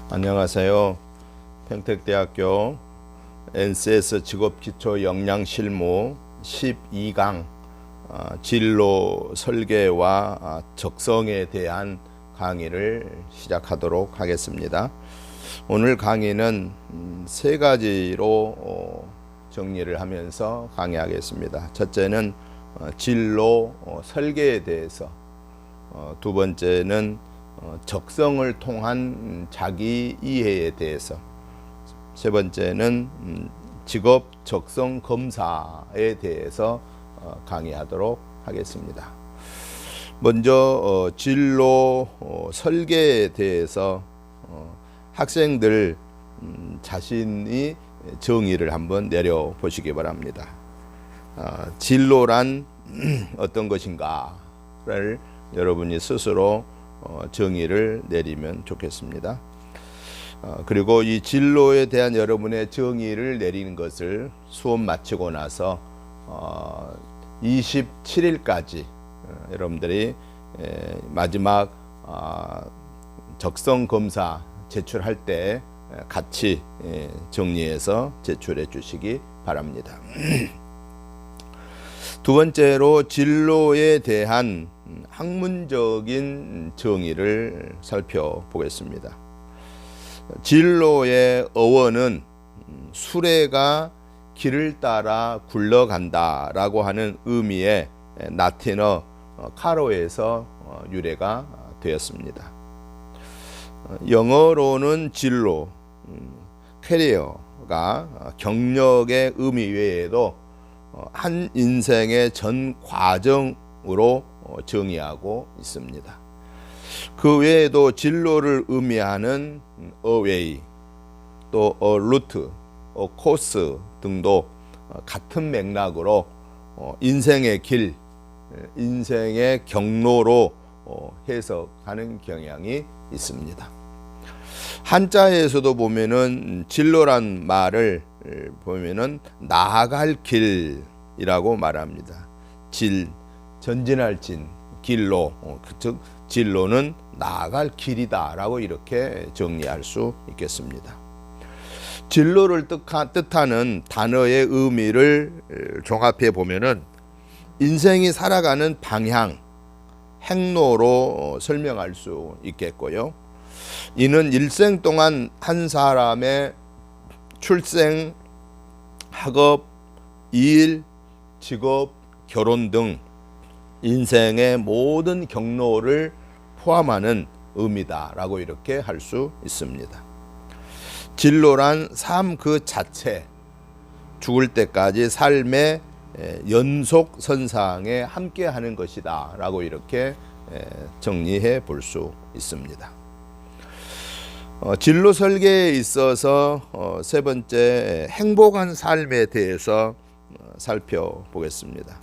안녕하세요. 평택대학교 NCS 직업기초역량실무 12강 진로 설계와 적성에 대한 강의를 시작하도록 하겠습니다. 오늘 강의는 세 가지로 정리를 하면서 강의하겠습니다. 첫째는 진로 설계에 대해서, 두 번째는 적성을 통한 자기 이해에 대해서, 세 번째는 직업 적성 검사에 대해서 강의하도록 하겠습니다. 먼저 진로 설계에 대해서 학생들 자신이 정의를 한번 내려보시기 바랍니다. 진로란 어떤 것인가를 여러분이 스스로 정의를 내리면 좋겠습니다. 그리고 이 진로에 대한 여러분의 정의를 내리는 것을 수업 마치고 나서 27일까지 여러분들이 마지막 적성 검사 제출할 때 같이 정리해서 제출해 주시기 바랍니다. 두 번째로 진로에 대한 학문적인 정의를 살펴보겠습니다. 진로의 어원은 수레가 길을 따라 굴러간다 라고 하는 의미의 라틴어 카로에서 유래가 되었습니다. 영어로는 진로, 캐리어가 경력의 의미 외에도 한 인생의 전 과정으로 정의하고 있습니다. 그 외에도 진로를 의미하는 어웨이, 또 루트, 코스 등도 같은 맥락으로 인생의 길, 인생의 경로로 해석하는 경향이 있습니다. 한자에서도 보면은 진로란 말을 보면은 나아갈 길이라고 말합니다. 전진할 진, 길로, 즉 진로는 나아갈 길이다라고 이렇게 정리할 수 있겠습니다. 진로를 뜻하는 단어의 의미를 종합해 보면은 인생이 살아가는 방향, 행로로 설명할 수 있겠고요. 이는 일생 동안 한 사람의 출생, 학업, 일, 직업, 결혼 등 인생의 모든 경로를 포함하는 의미다라고 이렇게 할 수 있습니다. 진로란 삶 그 자체, 죽을 때까지 삶의 연속선상에 함께하는 것이다 라고 이렇게 정리해 볼 수 있습니다. 진로 설계에 있어서 세 번째 행복한 삶에 대해서 살펴보겠습니다.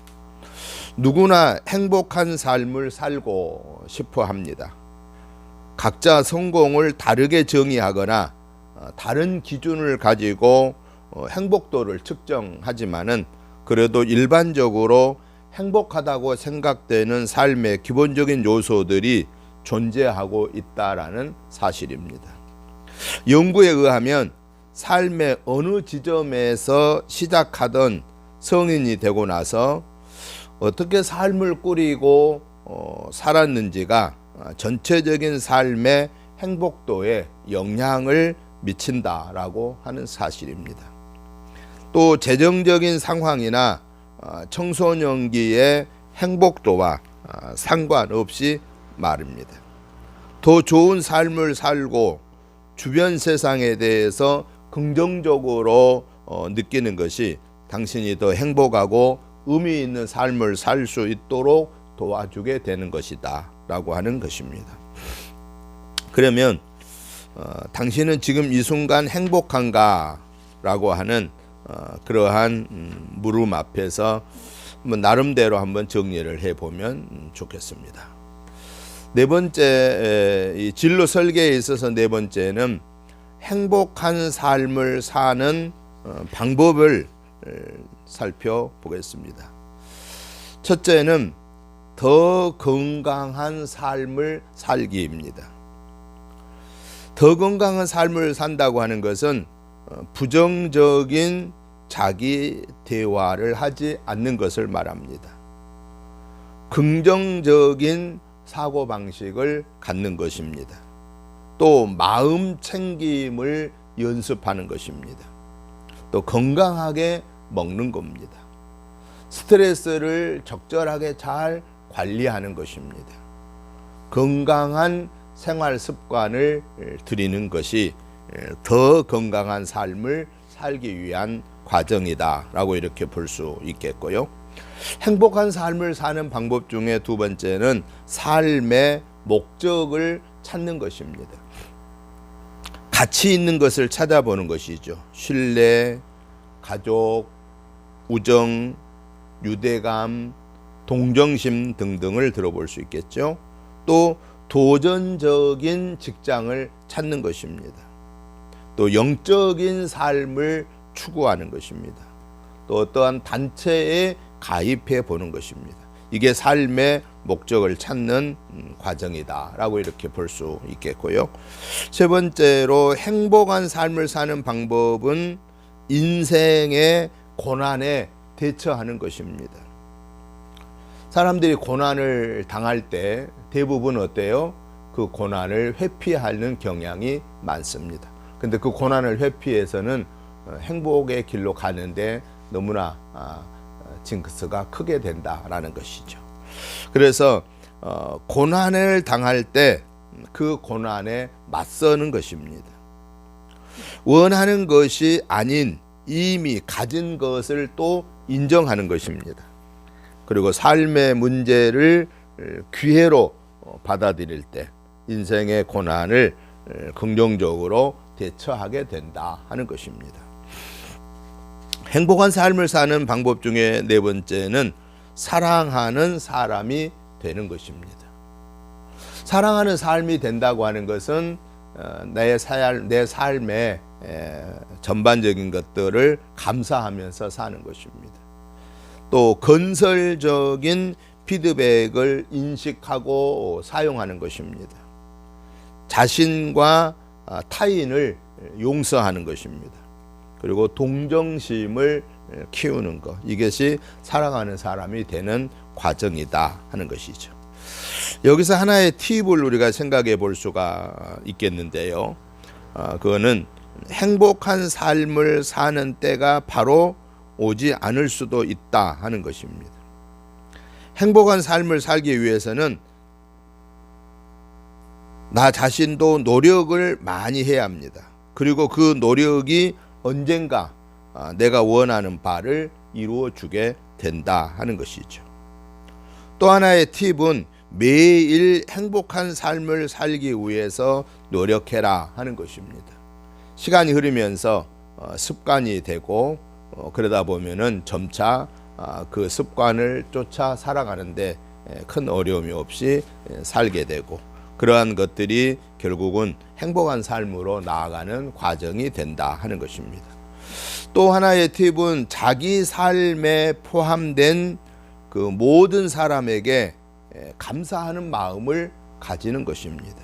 누구나 행복한 삶을 살고 싶어 합니다. 각자 성공을 다르게 정의하거나 다른 기준을 가지고 행복도를 측정하지만은 그래도 일반적으로 행복하다고 생각되는 삶의 기본적인 요소들이 존재하고 있다라는 사실입니다. 연구에 의하면 삶의 어느 지점에서 시작하던 성인이 되고 나서 어떻게 삶을 꾸리고 살았는지가 전체적인 삶의 행복도에 영향을 미친다라고 하는 사실입니다. 또 재정적인 상황이나 청소년기의 행복도와 상관없이 말입니다. 더 좋은 삶을 살고 주변 세상에 대해서 긍정적으로 느끼는 것이 당신이 더 행복하고 의미 있는 삶을 살 수 있도록 도와주게 되는 것이다 라고 하는 것입니다. 그러면 당신은 지금 이 순간 행복한가 라고 하는 그러한 물음 앞에서 나름대로 한번 정리를 해보면 좋겠습니다. 네 번째, 이 진로 설계에 있어서 네 번째는 행복한 삶을 사는 방법을 살펴보겠습니다. 첫째는 더 건강한 삶을 살기입니다. 더 건강한 삶을 산다고 하는 것은 부정적인 자기 대화를 하지 않는 것을 말합니다. 긍정적인 사고방식을 갖는 것입니다. 또 마음 챙김을 연습하는 것입니다. 또 건강하게 먹는 겁니다. 스트레스를 적절하게 잘 관리하는 것입니다. 건강한 생활 습관을 들이는 것이 더 건강한 삶을 살기 위한 과정이다라고 이렇게 볼 수 있겠고요. 행복한 삶을 사는 방법 중에 두 번째는 삶의 목적을 찾는 것입니다. 가치 있는 것을 찾아보는 것이죠. 신뢰, 가족, 우정, 유대감, 동정심 등등을 들어볼 수 있겠죠. 또 도전적인 직장을 찾는 것입니다. 또 영적인 삶을 추구하는 것입니다. 또 어떠한 단체에 가입해 보는 것입니다. 이게 삶의 목적을 찾는 과정이다라고 이렇게 볼 수 있겠고요. 세 번째로 행복한 삶을 사는 방법은 인생의 고난에 대처하는 것입니다. 사람들이 고난을 당할 때 대부분 어때요? 그 고난을 회피하는 경향이 많습니다. 근데 그 고난을 회피해서는 행복의 길로 가는데 너무나 징크스가 크게 된다라는 것이죠. 그래서 고난을 당할 때 그 고난에 맞서는 것입니다. 원하는 것이 아닌 이미 가진 것을 또 인정하는 것입니다. 그리고 삶의 문제를 기회로 받아들일 때 인생의 고난을 긍정적으로 대처하게 된다 하는 것입니다. 행복한 삶을 사는 방법 중에 네 번째는 사랑하는 사람이 되는 것입니다. 사랑하는 삶이 된다고 하는 것은 내 삶의 전반적인 것들을 감사하면서 사는 것입니다. 또 건설적인 피드백을 인식하고 사용하는 것입니다. 자신과 타인을 용서하는 것입니다. 그리고 동정심을 키우는 것, 이것이 사랑하는 사람이 되는 과정이다 하는 것이죠. 여기서 하나의 팁을 우리가 생각해 볼 수가 있겠는데요. 그거는 행복한 삶을 사는 때가 바로 오지 않을 수도 있다 하는 것입니다. 행복한 삶을 살기 위해서는 나 자신도 노력을 많이 해야 합니다. 그리고 그 노력이 언젠가 내가 원하는 바를 이루어 주게 된다 하는 것이죠. 또 하나의 팁은 매일 행복한 삶을 살기 위해서 노력해라 하는 것입니다. 시간이 흐르면서 습관이 되고 그러다 보면은 점차 그 습관을 쫓아 살아가는데 큰 어려움이 없이 살게 되고, 그러한 것들이 결국은 행복한 삶으로 나아가는 과정이 된다 하는 것입니다. 또 하나의 팁은 자기 삶에 포함된 그 모든 사람에게 감사하는 마음을 가지는 것입니다.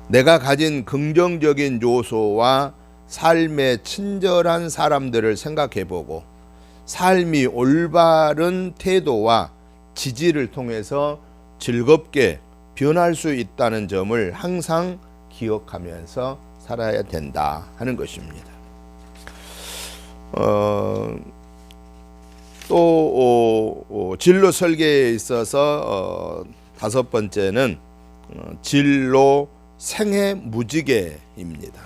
내가 가진 긍정적인 요소와 삶에 친절한 사람들을 생각해보고 삶이 올바른 태도와 지지를 통해서 즐겁게 변할 수 있다는 점을 항상 기억하면서 살아야 된다 하는 것입니다. 또 진로 설계에 있어서 다섯 번째는 진로 생애 무지개입니다.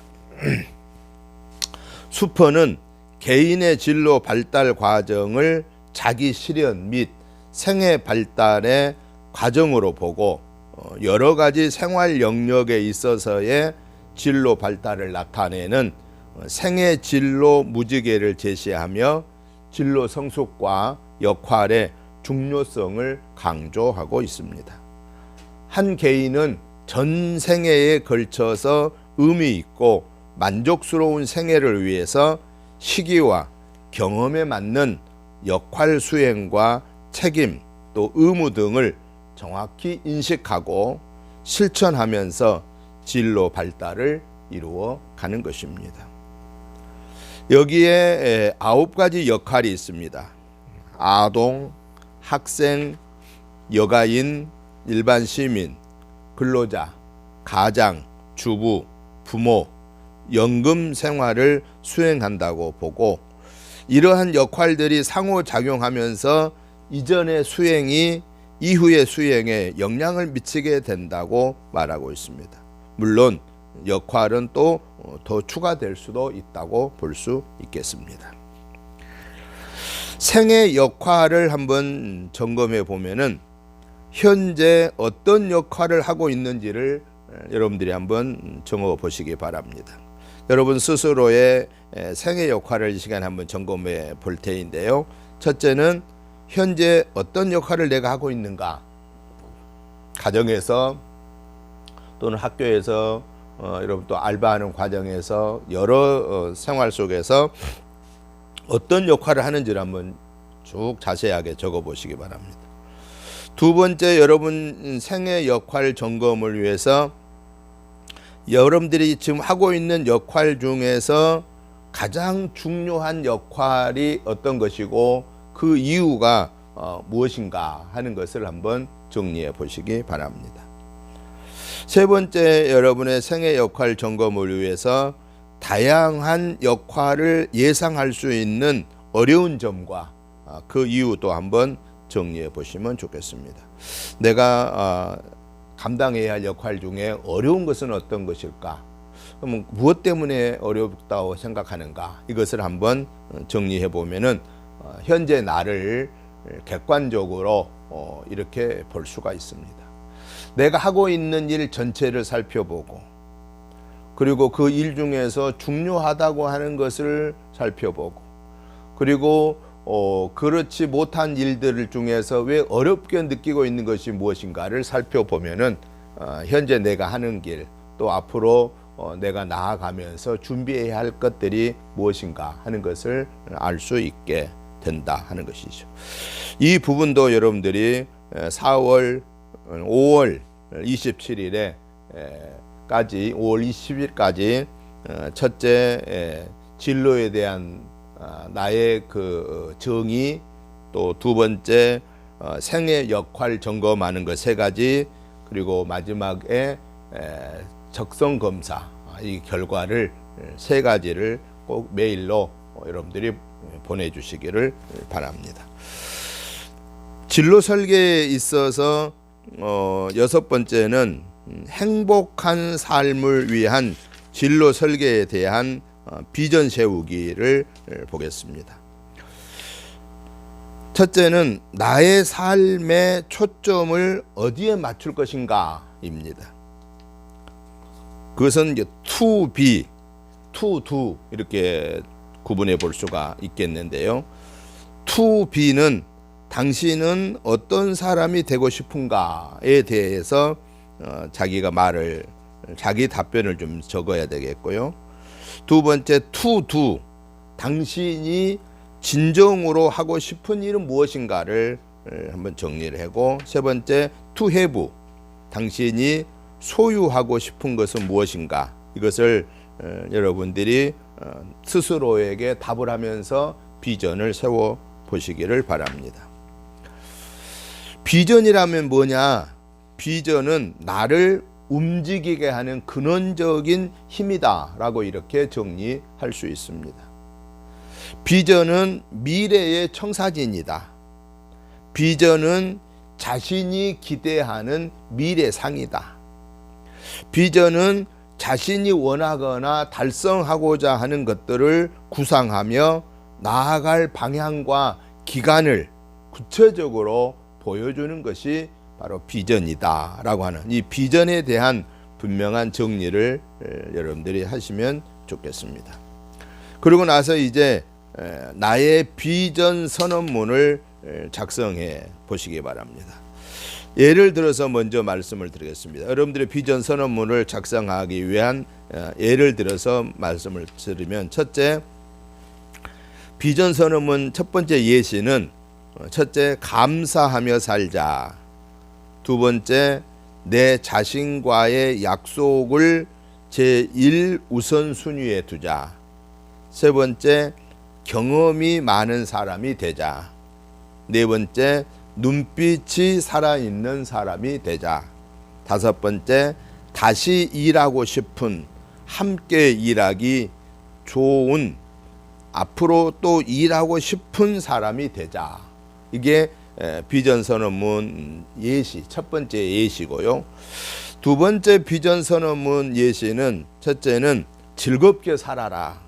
수퍼는 개인의 진로 발달 과정을 자기 실현 및 생애 발달의 과정으로 보고 여러 가지 생활 영역에 있어서의 진로 발달을 나타내는 생애 진로 무지개를 제시하며 진로 성숙과 역할의 중요성을 강조하고 있습니다. 한 개인은 전 생애에 걸쳐서 의미 있고 만족스러운 생애를 위해서 시기와 경험에 맞는 역할 수행과 책임 또 의무 등을 정확히 인식하고 실천하면서 진로 발달을 이루어 가는 것입니다. 여기에 9가지 역할이 있습니다. 아동, 학생, 여가인, 일반 시민, 근로자, 가장, 주부, 부모, 연금 생활을 수행한다고 보고, 이러한 역할들이 상호작용하면서 이전의 수행이 이후의 수행에 영향을 미치게 된다고 말하고 있습니다. 물론 역할은 또 더 추가될 수도 있다고 볼 수 있겠습니다. 생의 역할을 한번 점검해 보면은 현재 어떤 역할을 하고 있는지를 여러분들이 한번 적어 보시기 바랍니다. 여러분 스스로의 생의 역할을 이 시간에 한번 점검해 볼 테인데요. 첫째는 현재 어떤 역할을 내가 하고 있는가? 가정에서 또는 학교에서 여러분 또 알바하는 과정에서 여러 생활 속에서 어떤 역할을 하는지를 한번 쭉 자세하게 적어 보시기 바랍니다. 두 번째, 여러분 생애 역할 점검을 위해서 여러분들이 지금 하고 있는 역할 중에서 가장 중요한 역할이 어떤 것이고 그 이유가 무엇인가 하는 것을 한번 정리해 보시기 바랍니다. 세 번째, 여러분의 생애 역할 점검을 위해서 다양한 역할을 예상할 수 있는 어려운 점과 그 이유도 한번 정리해 보시면 좋겠습니다. 내가 감당해야 할 역할 중에 어려운 것은 어떤 것일까? 그럼 무엇 때문에 어렵다고 생각하는가? 이것을 한번 정리해 보면은 현재 나를 객관적으로 이렇게 볼 수가 있습니다. 내가 하고 있는 일 전체를 살펴보고, 그리고 그 일 중에서 중요하다고 하는 것을 살펴보고, 그리고 그렇지 못한 일들 중에서 왜 어렵게 느끼고 있는 것이 무엇인가를 살펴보면은 현재 내가 하는 길, 또 앞으로 내가 나아가면서 준비해야 할 것들이 무엇인가 하는 것을 알 수 있게 된다 하는 것이죠. 이 부분도 여러분들이 5월 27일에 까지 5월 20일까지 첫째 진로에 대한 나의 그 정의, 또 두 번째 생애 역할 점검하는 것 3가지, 그리고 마지막에 적성 검사 이 결과를 3가지를 꼭 메일로 여러분들이 보내주시기를 바랍니다. 진로 설계에 있어서 6번째는 행복한 삶을 위한 진로 설계에 대한 비전 세우기를 보겠습니다. 첫째는 나의 삶의 초점을 어디에 맞출 것인가입니다. 그것은 to be, to do 이렇게 구분해 볼 수가 있겠는데요. to be는 당신은 어떤 사람이 되고 싶은가에 대해서 자기 답변을 좀 적어야 되겠고요. 두 번째, to do, 당신이 진정으로 하고 싶은 일은 무엇인가를 한번 정리를 하고, 세 번째, to have, 당신이 소유하고 싶은 것은 무엇인가, 이것을 여러분들이 스스로에게 답을 하면서 비전을 세워 보시기를 바랍니다. 비전이라면 뭐냐? 비전은 나를 움직이게 하는 근원적인 힘이다 라고 이렇게 정리할 수 있습니다. 비전은 미래의 청사진이다. 비전은 자신이 기대하는 미래상이다. 비전은 자신이 원하거나 달성하고자 하는 것들을 구상하며 나아갈 방향과 기간을 구체적으로 보여주는 것이 바로 비전이다 라고 하는 이 비전에 대한 분명한 정리를 여러분들이 하시면 좋겠습니다. 그리고 나서 이제 나의 비전 선언문을 작성해 보시기 바랍니다. 예를 들어서 먼저 말씀을 드리겠습니다. 여러분들의 비전 선언문을 작성하기 위한 예를 들어서 말씀을 드리면, 첫째, 비전 선언문 첫 번째 예시는 첫째, 감사하며 살자. 두 번째, 내 자신과의 약속을 제1 우선순위에 두자. 세 번째, 경험이 많은 사람이 되자. 네 번째, 눈빛이 살아있는 사람이 되자. 다섯 번째, 다시 일하고 싶은, 함께 일하기 좋은, 앞으로 또 일하고 싶은 사람이 되자. 이게 비전 선언문 예시, 첫 번째 예시고요. 두 번째 비전 선언문 예시는, 첫째는 즐겁게 살아라.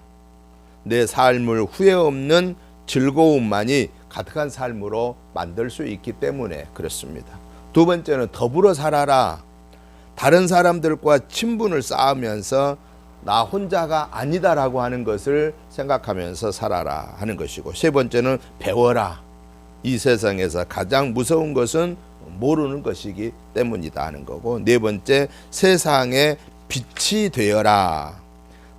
내 삶을 후회 없는 즐거움만이 가득한 삶으로 만들 수 있기 때문에 그렇습니다. 두 번째는 더불어 살아라. 다른 사람들과 친분을 쌓으면서 나 혼자가 아니다라고 하는 것을 생각하면서 살아라 하는 것이고, 세 번째는 배워라. 이 세상에서 가장 무서운 것은 모르는 것이기 때문이다 하는 거고, 네 번째, 세상의 빛이 되어라.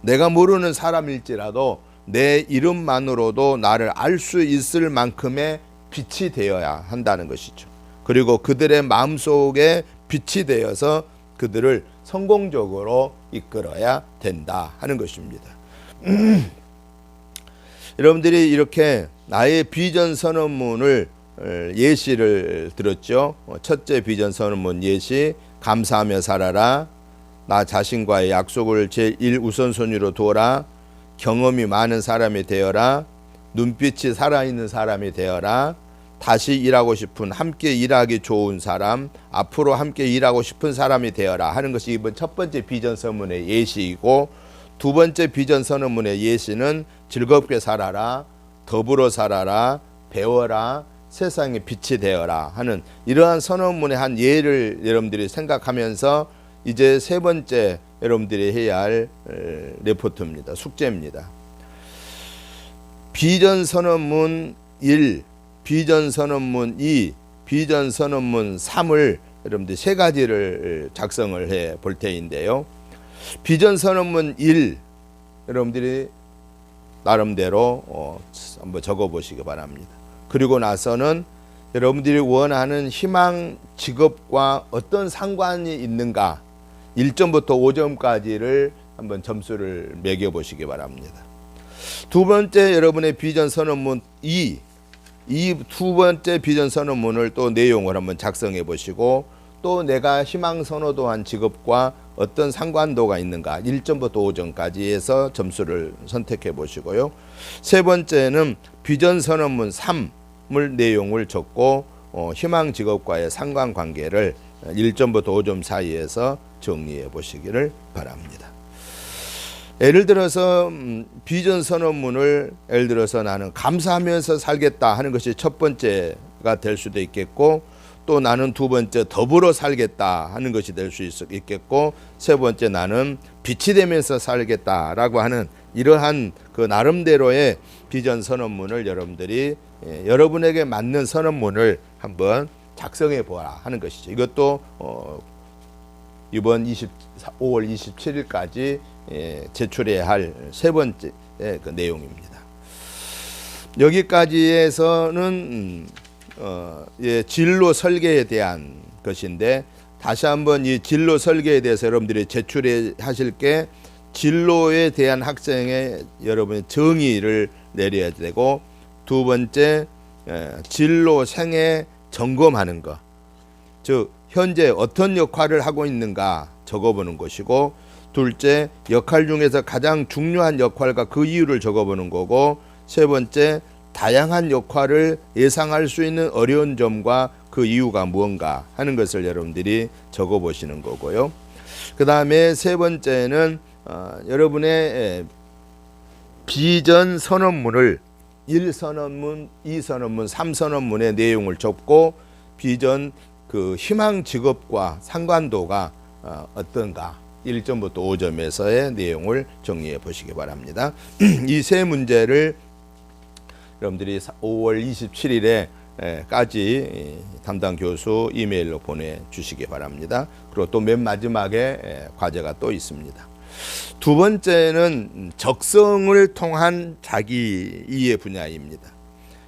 내가 모르는 사람일지라도 내 이름만으로도 나를 알 수 있을 만큼의 빛이 되어야 한다는 것이죠. 그리고 그들의 마음속에 빛이 되어서 그들을 성공적으로 이끌어야 된다 하는 것입니다. 여러분들이 이렇게 나의 비전 선언문을 예시를 들었죠. 첫째 비전 선언문 예시, 감사하며 살아라. 나 자신과의 약속을 제1 우선순위로 두어라. 경험이 많은 사람이 되어라. 눈빛이 살아있는 사람이 되어라. 다시 일하고 싶은, 함께 일하기 좋은 사람, 앞으로 함께 일하고 싶은 사람이 되어라 하는 것이 이번 첫 번째 비전 선언문의 예시이고, 두 번째 비전 선언문의 예시는 즐겁게 살아라, 더불어 살아라, 배워라, 세상의 빛이 되어라 하는 이러한 선언문의 한 예를 여러분들이 생각하면서 이제 세 번째 여러분들이 해야 할 레포트입니다. 숙제입니다. 비전 선언문 1, 비전 선언문 2, 비전 선언문 3을 여러분들 세 가지를 작성을 해 볼 테인데요. 비전 선언문 1 여러분들이 나름대로 한번 적어 보시기 바랍니다. 그리고 나서는 여러분들이 원하는 희망 직업과 어떤 상관이 있는가 1점부터 5점까지를 한번 점수를 매겨 보시기 바랍니다. 두 번째 여러분의 비전 선언문 2, 이 두 번째 비전 선언문을 또 내용을 한번 작성해 보시고, 또 내가 희망 선호도한 직업과 어떤 상관도가 있는가 1점부터 5점까지 해서 점수를 선택해 보시고요. 세 번째는 비전 선언문 3을 내용을 적고 희망 직업과의 상관관계를 1점부터 5점 사이에서 정리해 보시기를 바랍니다. 예를 들어서 비전 선언문을 예를 들어서 나는 감사하면서 살겠다 하는 것이 첫 번째가 될 수도 있겠고, 또 나는 두 번째 더불어 살겠다 하는 것이 될 수 있겠고, 세 번째 나는 빛이 되면서 살겠다라고 하는 이러한 그 나름대로의 비전 선언문을 여러분들이 여러분에게 맞는 선언문을 한번 작성해 보라 하는 것이죠. 이것도 이번 5월 27일까지 제출해야 할 세 번째 그 내용입니다. 여기까지에서는 진로 설계에 대한 것인데, 다시 한번 이 진로 설계에 대해서 여러분들이 제출하실 게 진로에 대한 학생의 여러분의 정의를 내려야 되고, 두 번째 진로 생애 점검하는 것, 즉 현재 어떤 역할을 하고 있는가 적어보는 것이고, 둘째 역할 중에서 가장 중요한 역할과 그 이유를 적어보는 거고, 세 번째 다양한 역할을 예상할 수 있는 어려운 점과 그 이유가 무언가 하는 것을 여러분들이 적어보시는 거고요. 그 다음에 세 번째는 여러분의 비전 선언문을 1선언문, 2선언문, 3선언문의 내용을 적고, 비전 그 희망 직업과 상관도가 어떤가 1점부터 5점에서의 내용을 정리해 보시기 바랍니다. 이 세 문제를 여러분들이 5월 27일에까지 담당 교수 이메일로 보내주시기 바랍니다. 그리고 또 맨 마지막에 과제가 또 있습니다. 두 번째는 적성을 통한 자기 이해 분야입니다.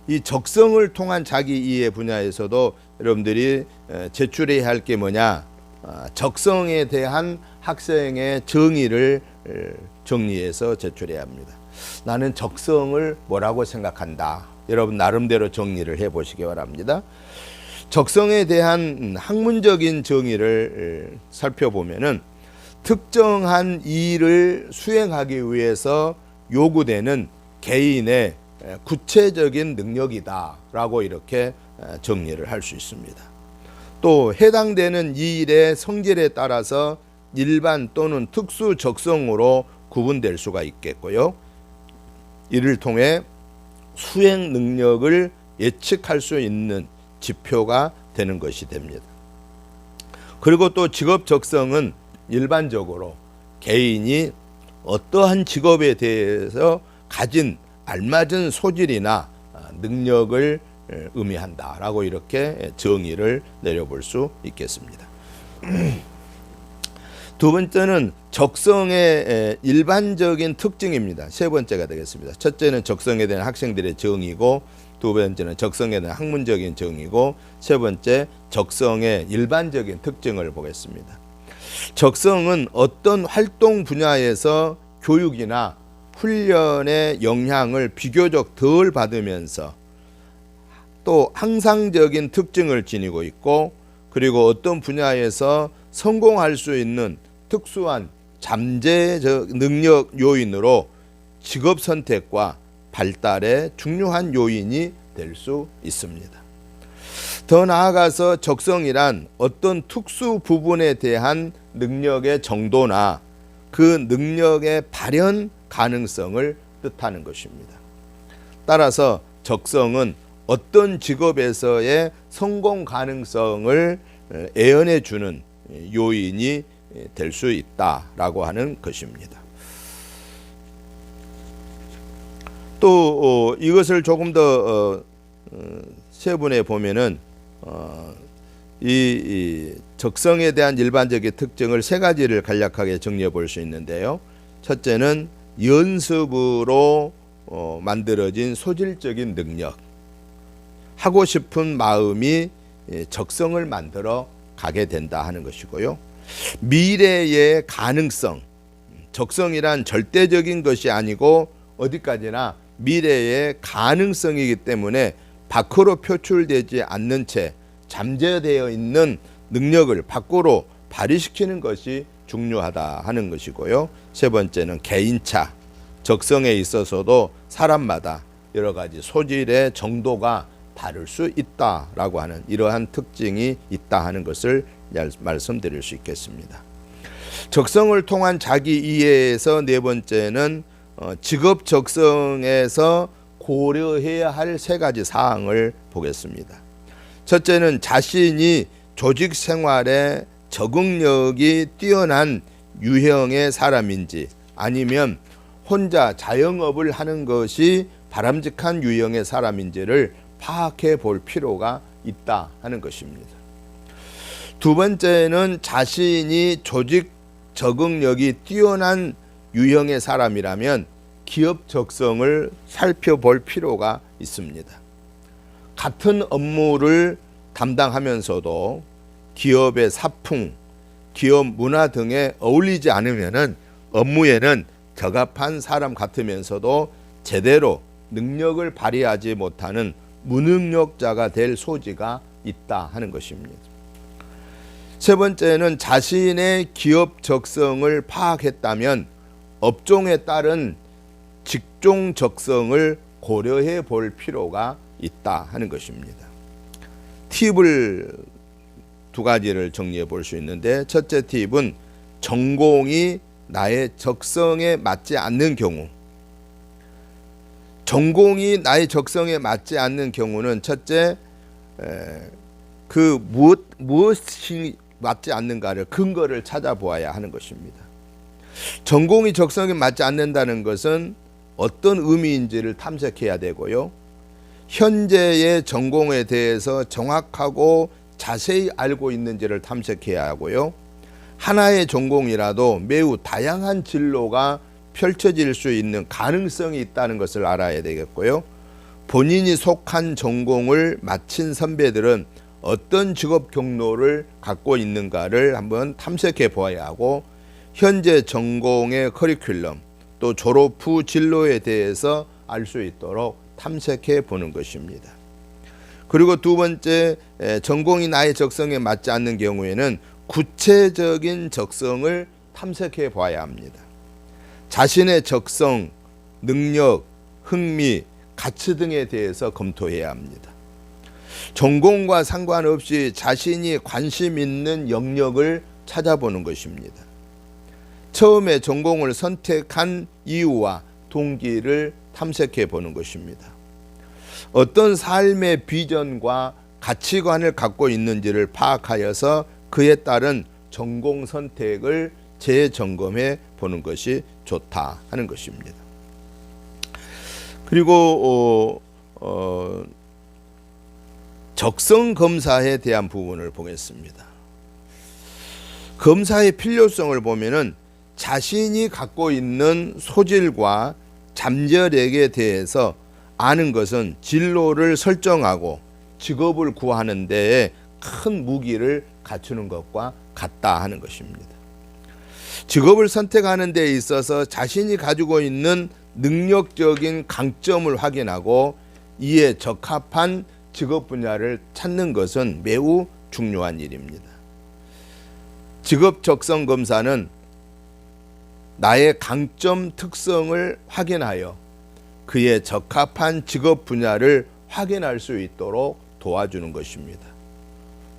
이 적성을 통한 자기 이해 분야에서도 여러분들이 제출해야 할 게 뭐냐, 적성에 대한 학생의 정의를 정리해서 제출해야 합니다. 나는 적성을 뭐라고 생각한다. 여러분 나름대로 정리를 해보시기 바랍니다. 적성에 대한 학문적인 정의를 살펴보면은 특정한 일을 수행하기 위해서 요구되는 개인의 구체적인 능력이다라고 이렇게 정리를 할 수 있습니다. 또 해당되는 이 일의 성질에 따라서 일반 또는 특수 적성으로 구분될 수가 있겠고요. 이를 통해 수행 능력을 예측할 수 있는 지표가 되는 것이 됩니다. 그리고 또 직업 적성은 일반적으로 개인이 어떠한 직업에 대해서 가진 알맞은 소질이나 능력을 의미한다라고 이렇게 정의를 내려볼 수 있겠습니다. 두 번째는 적성의 일반적인 특징입니다. 세 번째가 되겠습니다. 첫째는 적성에 대한 학생들의 정의고, 두 번째는 적성에 대한 학문적인 정의고, 세 번째 적성의 일반적인 특징을 보겠습니다. 적성은 어떤 활동 분야에서 교육이나 훈련의 영향을 비교적 덜 받으면서 또 항상적인 특징을 지니고 있고, 그리고 어떤 분야에서 성공할 수 있는 특수한 잠재적 능력 요인으로 직업 선택과 발달의 중요한 요인이 될 수 있습니다. 더 나아가서 적성이란 어떤 특수 부분에 대한 능력의 정도나 그 능력의 발현 가능성을 뜻하는 것입니다. 따라서 적성은 어떤 직업에서의 성공 가능성을 애연해 주는 요인이 될 수 있다라고 하는 것입니다. 또 이것을 조금 더 세분해 보면은 이 적성에 대한 일반적인 특징을 세 가지를 간략하게 정리해 볼 수 있는데요. 첫째는 연습으로 만들어진 소질적인 능력, 하고 싶은 마음이 적성을 만들어 가게 된다 하는 것이고요. 미래의 가능성, 적성이란 절대적인 것이 아니고 어디까지나 미래의 가능성이기 때문에 밖으로 표출되지 않는 채 잠재되어 있는 능력을 밖으로 발휘시키는 것이 중요하다 하는 것이고요. 세 번째는 개인차, 적성에 있어서도 사람마다 여러 가지 소질의 정도가 다를 수 있다라고 하는 이러한 특징이 있다 하는 것을 말씀드릴 수 있겠습니다. 적성을 통한 자기 이해에서 네 번째는 직업 적성에서 고려해야 할 세 가지 사항을 보겠습니다. 첫째는 자신이 조직 생활에 적응력이 뛰어난 유형의 사람인지 아니면 혼자 자영업을 하는 것이 바람직한 유형의 사람인지를 파악해 볼 필요가 있다 하는 것입니다. 두 번째는 자신이 조직 적응력이 뛰어난 유형의 사람이라면 기업 적성을 살펴볼 필요가 있습니다. 같은 업무를 담당하면서도 기업의 사풍, 기업 문화 등에 어울리지 않으면은 업무에는 적합한 사람 같으면서도 제대로 능력을 발휘하지 못하는 무능력자가 될 소지가 있다 하는 것입니다. 세 번째는 자신의 기업 적성을 파악했다면 업종에 따른 직종 적성을 고려해 볼 필요가 있다 하는 것입니다. 팁을 두 가지를 정리해 볼 수 있는데, 첫째 팁은 전공이 나의 적성에 맞지 않는 경우, 전공이 나의 적성에 맞지 않는 경우는 첫째 무엇이 맞지 않는가를 근거를 찾아보아야 하는 것입니다. 전공이 적성에 맞지 않는다는 것은 어떤 의미인지를 탐색해야 되고요. 현재의 전공에 대해서 정확하고 자세히 알고 있는지를 탐색해야 하고요. 하나의 전공이라도 매우 다양한 진로가 펼쳐질 수 있는 가능성이 있다는 것을 알아야 되겠고요. 본인이 속한 전공을 마친 선배들은 어떤 직업 경로를 갖고 있는가를 한번 탐색해 보아야 하고, 현재 전공의 커리큘럼 또 졸업 후 진로에 대해서 알 수 있도록 탐색해 보는 것입니다. 그리고 두 번째, 전공이 나의 적성에 맞지 않는 경우에는 구체적인 적성을 탐색해 봐야 합니다. 자신의 적성, 능력, 흥미, 가치 등에 대해서 검토해야 합니다. 전공과 상관없이 자신이 관심 있는 영역을 찾아보는 것입니다. 처음에 전공을 선택한 이유와 동기를 탐색해 보는 것입니다. 어떤 삶의 비전과 가치관을 갖고 있는지를 파악하여서 그에 따른 전공 선택을 재점검해 보는 것이 좋다 하는 것입니다. 그리고 적성 검사에 대한 부분을 보겠습니다. 검사의 필요성을 보면은 자신이 갖고 있는 소질과 잠재력에 대해서 아는 것은 진로를 설정하고 직업을 구하는 데에 큰 무기를 갖추는 것과 같다 하는 것입니다. 직업을 선택하는 데 있어서 자신이 가지고 있는 능력적인 강점을 확인하고 이에 적합한 직업 분야를 찾는 것은 매우 중요한 일입니다. 직업 적성 검사는 나의 강점 특성을 확인하여 그에 적합한 직업 분야를 확인할 수 있도록 도와주는 것입니다.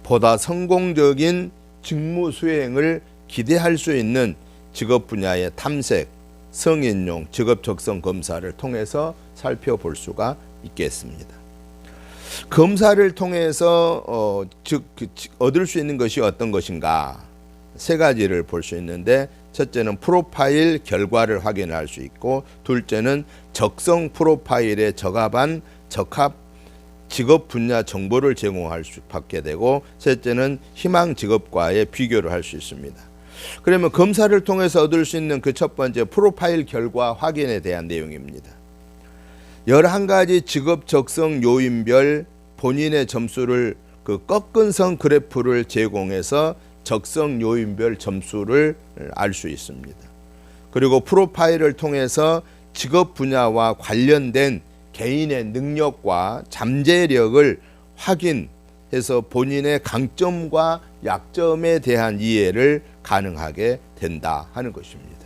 보다 성공적인 직무 수행을 기대할 수 있는 직업 분야의 탐색, 성인용 직업 적성 검사를 통해서 살펴볼 수가 있겠습니다. 검사를 통해서 얻을 수 있는 것이 어떤 것인가? 세 가지를 볼 수 있는데, 첫째는 프로파일 결과를 확인할 수 있고, 둘째는 적성 프로파일에 적합한 직업 분야 정보를 제공할 수 받게 되고, 셋째는 희망 직업과의 비교를 할 수 있습니다. 그러면 검사를 통해서 얻을 수 있는 그 첫 번째 프로파일 결과 확인에 대한 내용입니다. 11가지 직업 적성 요인별 본인의 점수를 꺾은선 그래프를 제공해서 적성 요인별 점수를 알 수 있습니다. 그리고 프로파일을 통해서 직업 분야와 관련된 개인의 능력과 잠재력을 확인해서 본인의 강점과 약점에 대한 이해를 가능하게 된다 하는 것입니다.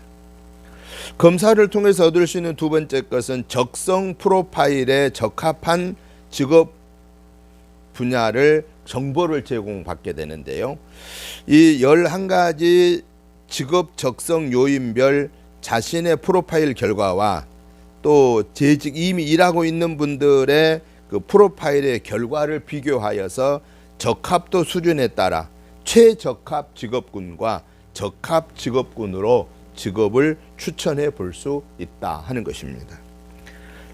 검사를 통해서 얻을 수 있는 두 번째 것은 적성 프로파일에 적합한 직업 분야를 정보를 제공받게 되는데요. 이 11가지 직업 적성 요인별 자신의 프로파일 결과와 또 재직 이미 일하고 있는 분들의 그 프로파일의 결과를 비교하여서 적합도 수준에 따라 최적합 직업군과 적합 직업군으로 직업을 추천해 볼 수 있다 하는 것입니다.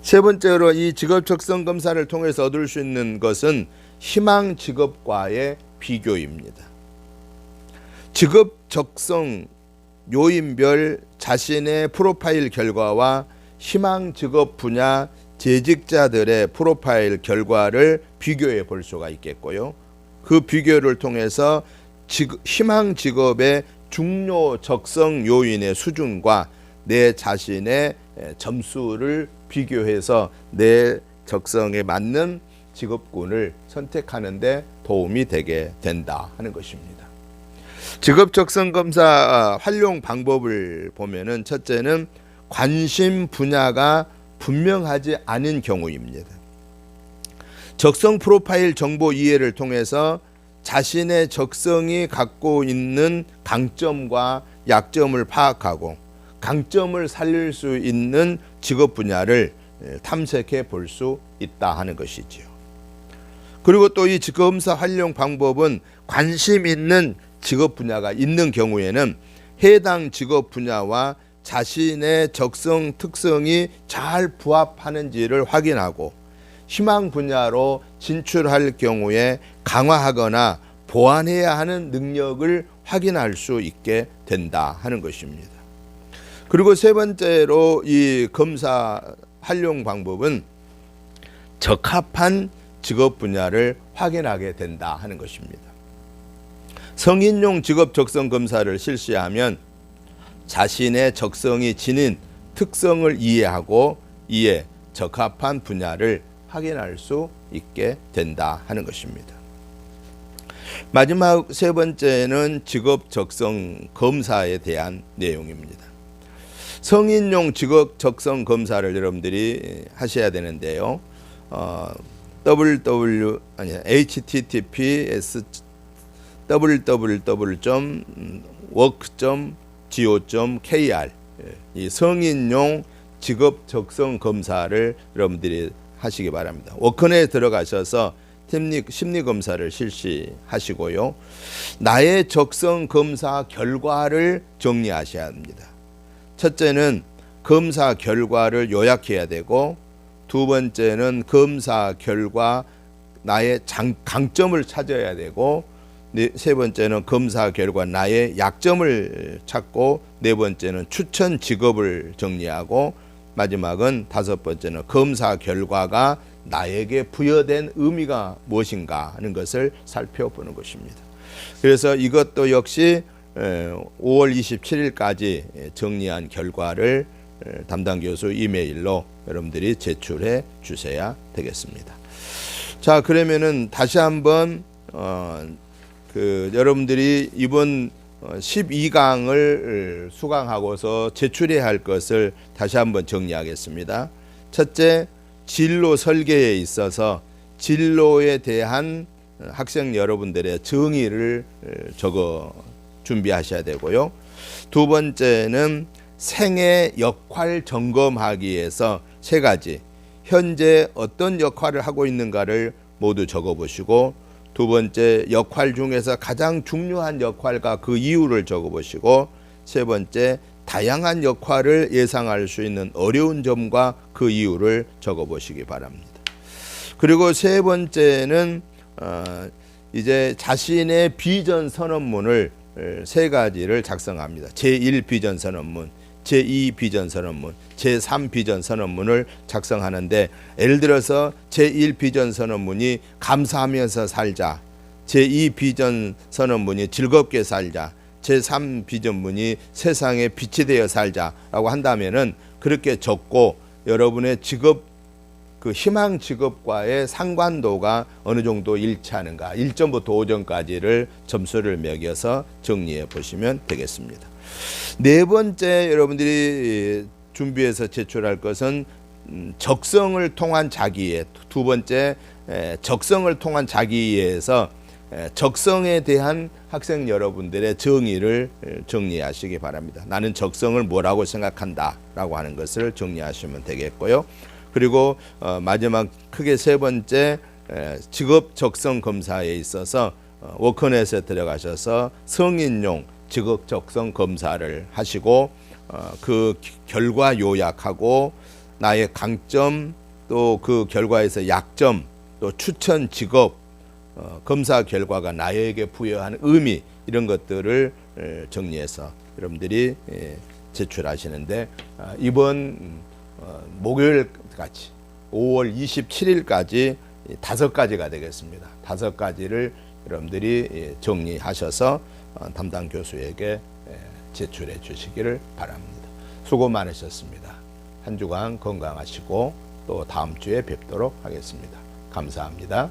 세 번째로 이 직업 적성 검사를 통해서 얻을 수 있는 것은 희망 직업과의 비교입니다. 직업 적성 요인별 자신의 프로파일 결과와 희망 직업 분야 재직자들의 프로파일 결과를 비교해 볼 수가 있겠고요. 그 비교를 통해서 희망 직업의 중요 적성 요인의 수준과 내 자신의 점수를 비교해서 내 적성에 맞는 직업군을 선택하는 데 도움이 되게 된다 하는 것입니다. 직업 적성 검사 활용 방법을 보면은, 첫째는 관심 분야가 분명하지 않은 경우입니다. 적성 프로파일 정보 이해를 통해서 자신의 적성이 갖고 있는 강점과 약점을 파악하고 강점을 살릴 수 있는 직업 분야를 탐색해 볼 수 있다 하는 것이지요. 그리고 또 이 검사 활용 방법은 관심 있는 직업 분야가 있는 경우에는 해당 직업 분야와 자신의 적성 특성이 잘 부합하는지를 확인하고 희망 분야로 진출할 경우에 강화하거나 보완해야 하는 능력을 확인할 수 있게 된다 하는 것입니다. 그리고 세 번째로 이 검사 활용 방법은 적합한 직업 분야를 확인하게 된다 하는 것입니다. 성인용 직업 적성 검사를 실시하면 자신의 적성이 지닌 특성을 이해하고 이에 적합한 분야를 확인할 수 있게 된다 하는 것입니다. 마지막 세 번째는 직업 적성 검사에 대한 내용입니다. 성인용 직업 적성 검사를 여러분들이 하셔야 되는데요. https www.work.go.kr 이 성인용 직업 적성 검사를 여러분들이 하시기 바랍니다. 워크넷에 들어가셔서 심리 검사를 실시하시고요. 나의 적성 검사 결과를 정리하셔야 합니다. 첫째는 검사 결과를 요약해야 되고, 두 번째는 검사 결과 나의 강점을 찾아야 되고, 세 번째는 검사 결과 나의 약점을 찾고, 네 번째는 추천 직업을 정리하고, 마지막은 다섯 번째는 검사 결과가 나에게 부여된 의미가 무엇인가 하는 것을 살펴보는 것입니다. 그래서 이것도 역시 5월 27일까지 정리한 결과를 담당 교수 이메일로 여러분들이 제출해 주셔야 되겠습니다. 자, 그러면은 다시 한번 여러분들이 이번 12강을 수강하고서 제출해야 할 것을 다시 한번 정리하겠습니다. 첫째, 진로 설계에 있어서 진로에 대한 학생 여러분들의 정의를 적어 준비하셔야 되고요. 두 번째는 생애 역할 점검하기 위해서 세 가지, 현재 어떤 역할을 하고 있는가를 모두 적어 보시고, 두 번째, 역할 중에서 가장 중요한 역할과 그 이유를 적어 보시고, 세 번째, 다양한 역할을 예상할 수 있는 어려운 점과 그 이유를 적어 보시기 바랍니다. 그리고 세 번째는 이제 자신의 비전 선언문을 세 가지를 작성합니다. 제1 비전 선언문, 제2 비전 선언문, 제3 비전 선언문을 작성하는데, 예를 들어서 제1 비전 선언문이 감사하면서 살자, 제2 비전 선언문이 즐겁게 살자, 제3 비전문이 세상에 빛이 되어 살자라고 한다면은 그렇게 적고, 여러분의 직업 그 희망 직업과의 상관도가 어느 정도 일치하는가, 1점부터 5점까지를 점수를 매겨서 정리해 보시면 되겠습니다. 네 번째 여러분들이 준비해서 제출할 것은 적성을 통한 자기이해. 두 번째, 적성을 통한 자기이해에서 적성에 대한 학생 여러분들의 정의를 정리하시기 바랍니다. 나는 적성을 뭐라고 생각한다 라고 하는 것을 정리하시면 되겠고요. 그리고 마지막 크게 세 번째, 직업 적성 검사에 있어서 워크넷에 들어가셔서 성인용 직업 적성 검사를 하시고, 그 결과 요약하고 나의 강점, 또 그 결과에서 약점, 또 추천 직업, 검사 결과가 나에게 부여하는 의미, 이런 것들을 정리해서 여러분들이 제출하시는데, 이번 목요일까지 5월 27일까지 5가지가 되겠습니다. 5가지를 여러분들이 정리하셔서 담당 교수에게 제출해 주시기를 바랍니다. 수고 많으셨습니다. 한 주간 건강하시고 또 다음 주에 뵙도록 하겠습니다. 감사합니다.